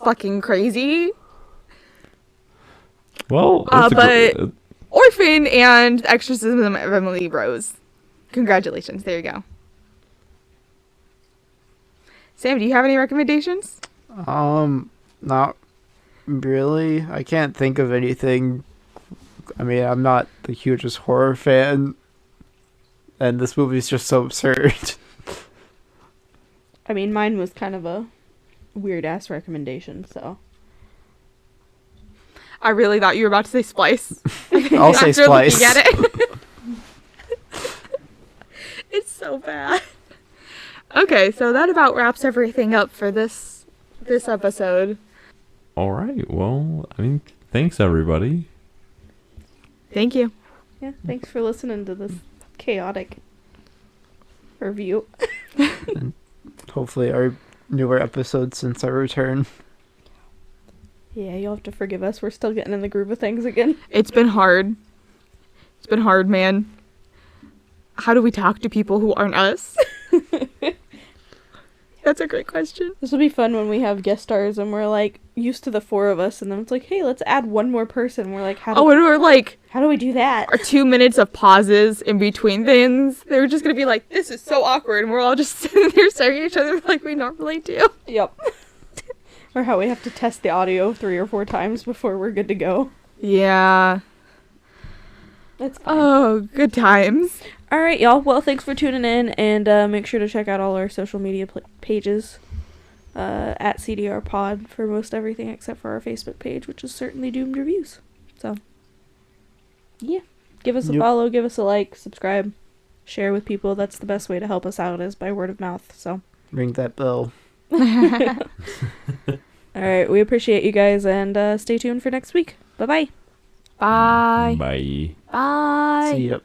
fucking crazy.
Well,
but Orphan and Exorcism of Emily Rose. Congratulations. There you go. Sam, do you have any recommendations?
Not really. I can't think of anything. I mean, I'm not the hugest horror fan, and this movie's just so absurd.
I mean, mine was kind of a weird-ass recommendation, so.
I really thought you were about to say Splice.
I'll say
After
Splice.
looking at it. It's so bad. Okay, so that about wraps everything up for this episode.
All right. Well, I mean, thanks everybody.
Thank you.
Yeah, thanks for listening to this chaotic review.
And hopefully our newer episodes since our return.
Yeah, you'll have to forgive us. We're still getting in the groove of things again.
It's been hard. It's been hard, man. How do we talk to people who aren't us? That's a great question.
This will be fun when we have guest stars and we're like used to the four of us, and then it's like, hey, let's add one more person. We're like,
Oh, and we're like,
how do we do that?
our 2 minutes of pauses in between things. They're just gonna be like, this is so awkward, and we're all just sitting there staring at each other like we normally do.
Yep. Or how we have to test the audio 3 or 4 times before we're good to go.
Yeah.
That's fine.
Oh, good times.
All right, y'all. Well, thanks for tuning in, and make sure to check out all our social media pages at CDR Pod for most everything except for our Facebook page, which is certainly Doomed Reviews. So, yeah. Give us a
Yep.
follow, give us a like, subscribe, share with people. That's the best way to help us out is by word of mouth. So,
Ring that bell.
all right. We appreciate you guys, and stay tuned for next week. Bye-bye.
Bye.
Bye.
Bye.
See ya.